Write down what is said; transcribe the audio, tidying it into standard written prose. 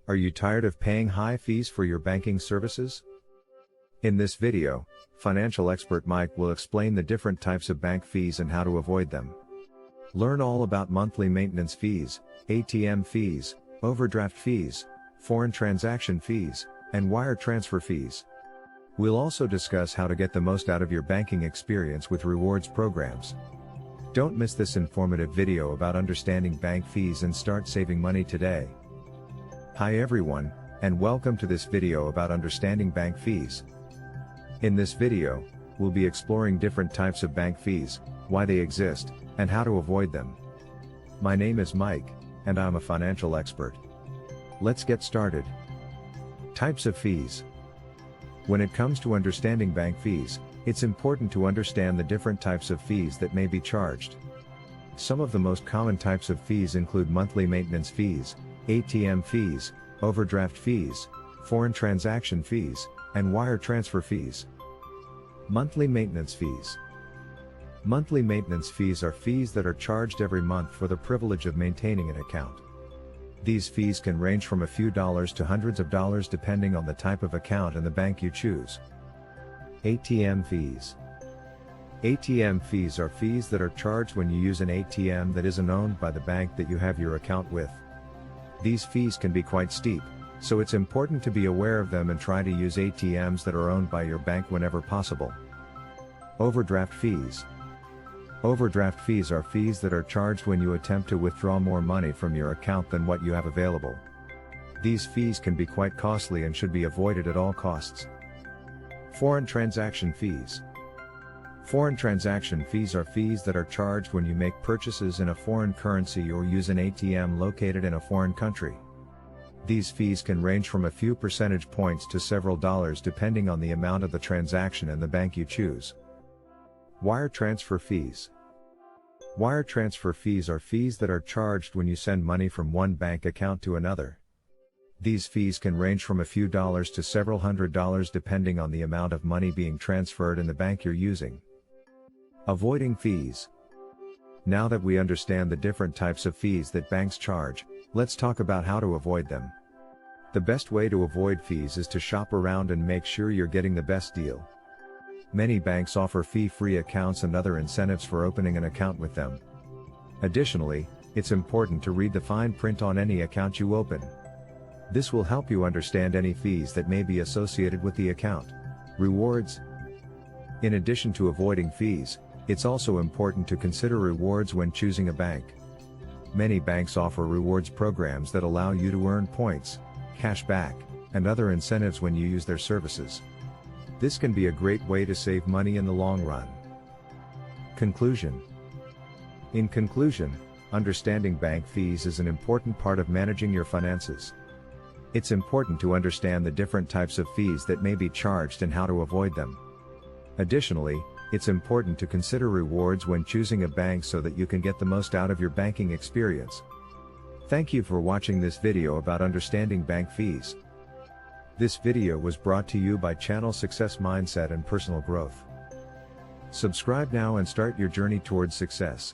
Are you tired of paying high fees for your banking services? In this video, financial expert Mike will explain the different types of bank fees and how to avoid them. Learn all about monthly maintenance fees, ATM fees, overdraft fees, foreign transaction fees, and wire transfer fees. We'll also discuss how to get the most out of your banking experience with rewards programs. Don't miss this informative video about understanding bank fees and start saving money today. Hi everyone, and welcome to this video about understanding bank fees. In this video, we'll be exploring different types of bank fees, why they exist, and how to avoid them. My name is Mike, and I'm a financial expert. Let's get started. Types of fees. When it comes to understanding bank fees, it's important to understand the different types of fees that may be charged. Some of the most common types of fees include monthly maintenance fees, ATM fees, overdraft fees, foreign transaction fees, and wire transfer fees. Monthly maintenance fees. Monthly maintenance fees are fees that are charged every month for the privilege of maintaining an account. These fees can range from a few dollars to hundreds of dollars depending on the type of account and the bank you choose. ATM fees. ATM fees are fees that are charged when you use an ATM that isn't owned by the bank that you have your account with. These fees can be quite steep, so it's important to be aware of them and try to use ATMs that are owned by your bank whenever possible. Overdraft fees. Overdraft fees are fees that are charged when you attempt to withdraw more money from your account than what you have available. These fees can be quite costly and should be avoided at all costs. Foreign transaction fees. Foreign transaction fees are fees that are charged when you make purchases in a foreign currency or use an ATM located in a foreign country. These fees can range from a few percentage points to several dollars depending on the amount of the transaction and the bank you choose. Wire transfer fees. Wire transfer fees are fees that are charged when you send money from one bank account to another. These fees can range from a few dollars to several $100s depending on the amount of money being transferred in the bank you're using. Avoiding fees. Now that we understand the different types of fees that banks charge, let's talk about how to avoid them. The best way to avoid fees is to shop around and make sure you're getting the best deal. Many banks offer fee-free accounts and other incentives for opening an account with them. Additionally, it's important to read the fine print on any account you open. This will help you understand any fees that may be associated with the account. Rewards. In addition to avoiding fees, it's also important to consider rewards when choosing a bank. Many banks offer rewards programs that allow you to earn points, cash back, and other incentives when you use their services. This can be a great way to save money in the long run. Conclusion. In conclusion, understanding bank fees is an important part of managing your finances. It's important to understand the different types of fees that may be charged and how to avoid them. Additionally, it's important to consider rewards when choosing a bank so that you can get the most out of your banking experience. Thank you for watching this video about understanding bank fees. This video was brought to you by Channel Success Mindset and Personal Growth. Subscribe now and start your journey towards success.